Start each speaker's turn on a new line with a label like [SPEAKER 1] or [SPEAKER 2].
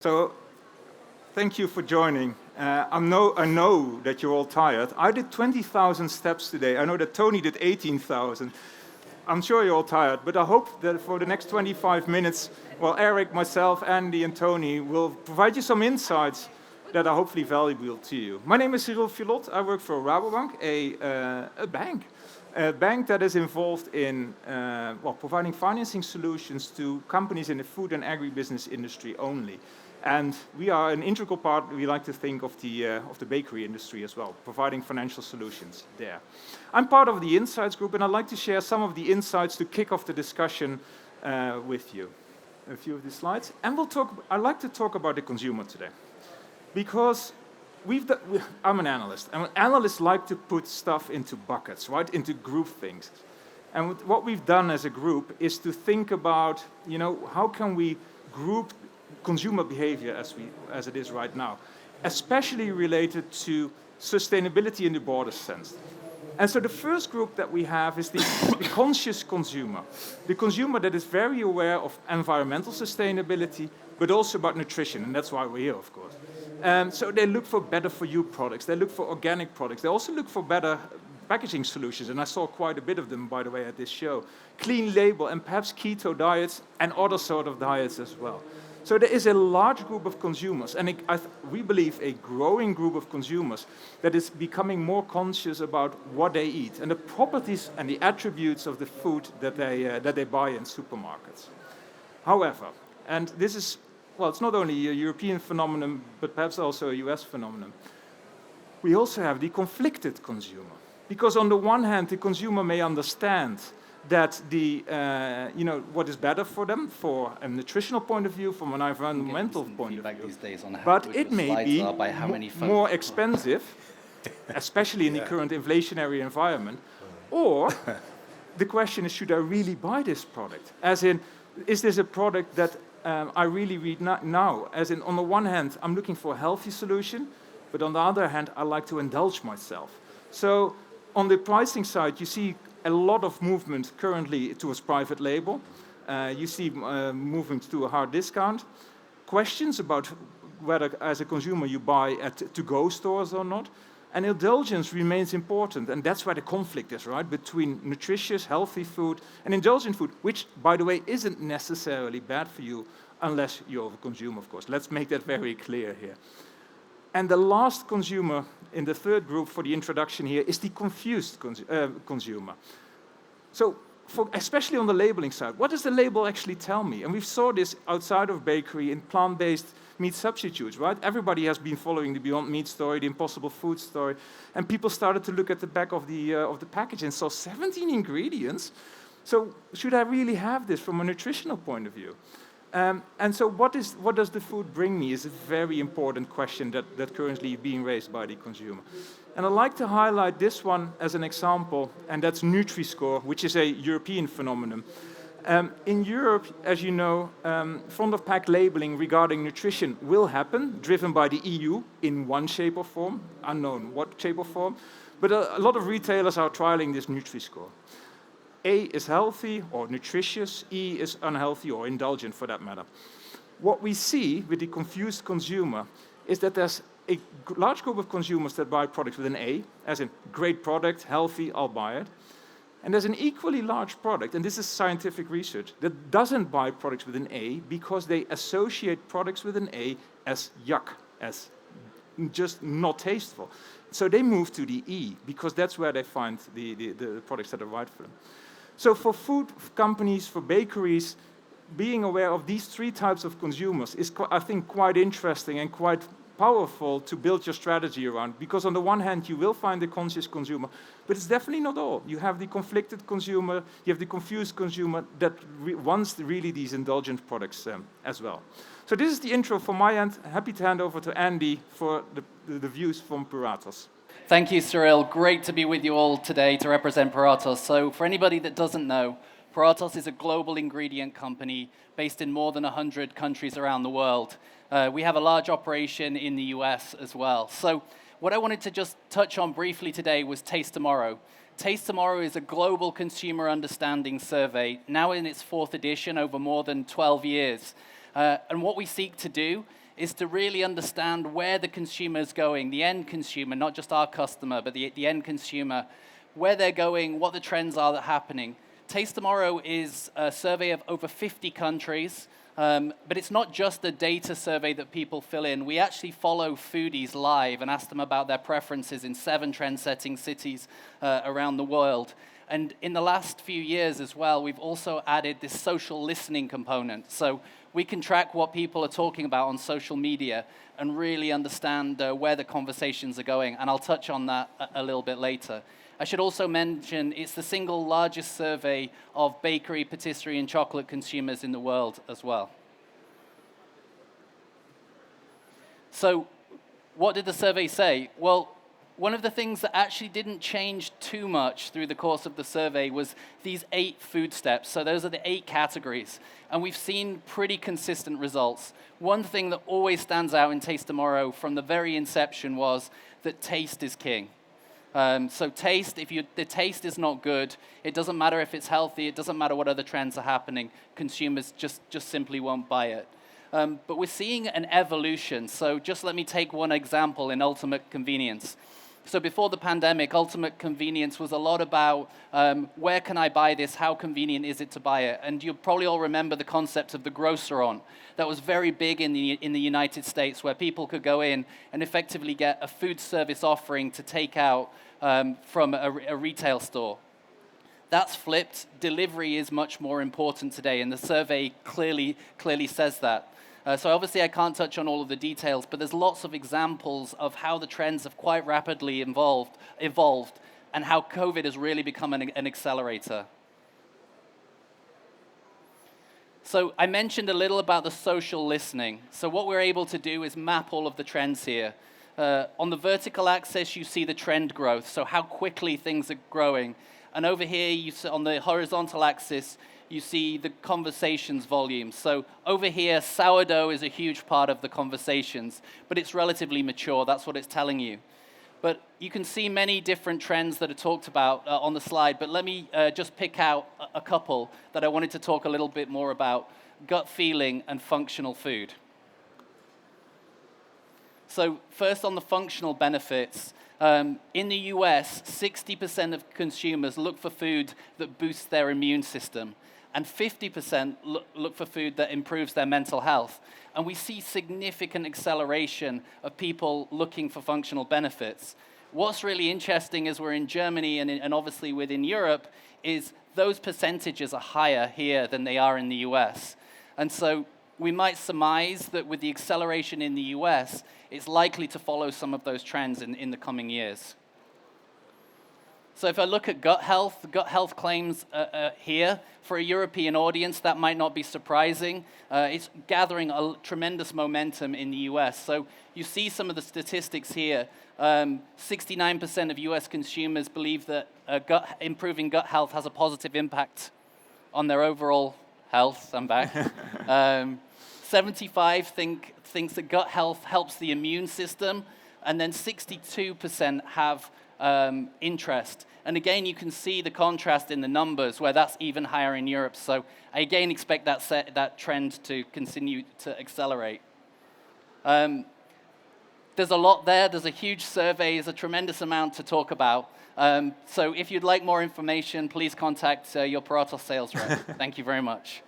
[SPEAKER 1] So, thank you for joining. I know that you're all tired. I did 20,000 steps today. I know that Tony did 18,000. I'm sure you're all tired, but I hope that for the next 25 minutes, well, Eric, myself, Andy, and Tony will provide you some insights that are hopefully valuable to you. My name is Cyril Filot. I work for Rabobank, a bank that is involved in providing financing solutions to companies in the food and agribusiness industry only. And we are an integral part, we like to think, of the bakery industry as well, providing financial solutions there. I'm part of the Insights Group, and I'd like to share some of the insights to kick off the discussion with you. A few of the slides. And I'd like to talk about the consumer today. Because I'm an analyst, and analysts like to put stuff into buckets, right, into group things. And what we've done as a group is to think about, how can we group consumer behavior as it is right now, especially related to sustainability in the broadest sense. And so the first group that we have is the conscious consumer, the consumer that is very aware of environmental sustainability, but also about nutrition, and that's why we're here, of course. So they look for better for you products, they look for organic products, they also look for better packaging solutions, and I saw quite a bit of them, by the way, at this show. Clean label, and perhaps keto diets, and other sort of diets as well. So there is a large group of consumers, and we believe a growing group of consumers that is becoming more conscious about what they eat and the properties and the attributes of the food that they buy in supermarkets. However, and this is, it's not only a European phenomenon, but perhaps also a US phenomenon, we also have the conflicted consumer. Because on the one hand, the consumer may understand that what is better for them, for a nutritional point of view, from an environmental point of view. But it may be more expensive, especially in the current inflationary environment. Or the question is, should I really buy this product? As in, is this a product that I really read now? As in, on the one hand, I'm looking for a healthy solution, but on the other hand, I like to indulge myself. So on the pricing side, you see a lot of movement currently towards private label. You see movement to a hard discount. Questions about whether, as a consumer, you buy at to-go stores or not. And indulgence remains important, and that's where the conflict is, right? Between nutritious, healthy food and indulgent food, which, by the way, isn't necessarily bad for you unless you overconsume, of course. Let's make that very clear here. And the last consumer in the third group for the introduction here is the confused consumer. So, especially on the labeling side, what does the label actually tell me? And we saw this outside of bakery in plant-based meat substitutes, right? Everybody has been following the Beyond Meat story, the Impossible Food story, and people started to look at the back of the package and saw 17 ingredients. So, should I really have this from a nutritional point of view? And so what does the food bring me is a very important question that currently is being raised by the consumer. And I'd like to highlight this one as an example, and that's Nutri-Score, which is a European phenomenon. In Europe, as you know, front-of-pack labeling regarding nutrition will happen, driven by the EU in one shape or form, unknown what shape or form, but a lot of retailers are trialing this Nutri-Score. A is healthy or nutritious, E is unhealthy or indulgent for that matter. What we see with the confused consumer is that there's a large group of consumers that buy products with an A, as in great product, healthy, I'll buy it. And there's an equally large product, and this is scientific research, that doesn't buy products with an A because they associate products with an A as yuck, as just not tasteful. So they move to the E because that's where they find the products that are right for them. So for food companies, for bakeries, being aware of these three types of consumers is, I think, quite interesting and quite powerful to build your strategy around. Because on the one hand, you will find the conscious consumer, but it's definitely not all. You have the conflicted consumer, you have the confused consumer that wants really these indulgent products as well. So this is the intro from my end. Happy to hand over to Andy for the views from Puratos.
[SPEAKER 2] Thank you, Cyril. Great to be with you all today to represent Puratos. So for anybody that doesn't know, Puratos is a global ingredient company based in more than 100 countries around the world. We have a large operation in the US as well. So what I wanted to just touch on briefly today was Taste Tomorrow. Taste Tomorrow is a global consumer understanding survey, now in its fourth edition over more than 12 years. And what we seek to do is to really understand where the consumer is going, the end consumer, not just our customer, but the end consumer, where they're going, what the trends are that are happening. Taste Tomorrow is a survey of over 50 countries, but it's not just a data survey that people fill in. We actually follow foodies live and ask them about their preferences in 7 trend-setting cities around the world. And in the last few years as well, we've also added this social listening component. So we can track what people are talking about on social media and really understand where the conversations are going. And I'll touch on that a little bit later. I should also mention it's the single largest survey of bakery, patisserie, and chocolate consumers in the world as well. So what did the survey say? Well, one of the things that actually didn't change too much through the course of the survey was these 8 food steps. So those are the 8 categories. And we've seen pretty consistent results. One thing that always stands out in Taste Tomorrow from the very inception was that taste is king. So taste, if the taste is not good, it doesn't matter if it's healthy, it doesn't matter what other trends are happening, consumers just simply won't buy it. But we're seeing an evolution. So just let me take one example in ultimate convenience. So before the pandemic, ultimate convenience was a lot about where can I buy this, how convenient is it to buy it? And you'll probably all remember the concept of the grocer-on. That was very big in the United States, where people could go in and effectively get a food service offering to take out from a retail store. That's flipped. Delivery is much more important today, and the survey clearly says that. So obviously I can't touch on all of the details, but there's lots of examples of how the trends have quite rapidly evolved, and how COVID has really become an accelerator. So I mentioned a little about the social listening. So what we're able to do is map all of the trends here. On the vertical axis, you see the trend growth, so how quickly things are growing. And over here, on the horizontal axis, you see the conversations volume. So over here, sourdough is a huge part of the conversations, but it's relatively mature. That's what it's telling you. But you can see many different trends that are talked about on the slide, but let me just pick out a couple that I wanted to talk a little bit more about: gut feeling and functional food. So first, on the functional benefits, in the US, 60% of consumers look for food that boosts their immune system, and 50% look for food that improves their mental health. And we see significant acceleration of people looking for functional benefits. What's really interesting as we're in Germany and obviously within Europe is those percentages are higher here than they are in the US. And so we might surmise that with the acceleration in the US, it's likely to follow some of those trends in the coming years. So if I look at gut health claims here, for a European audience, that might not be surprising. It's gathering a tremendous momentum in the US. So you see some of the statistics here. 69% of US consumers believe that improving gut health has a positive impact on their overall health. I'm back. 75 thinks that gut health helps the immune system, and then 62% have interest. And again, you can see the contrast in the numbers, where that's even higher in Europe. So I again expect that trend to continue to accelerate. There's a lot there. There's a huge survey. There's a tremendous amount to talk about. So if you'd like more information, please contact your Paratos sales rep. Thank you very much.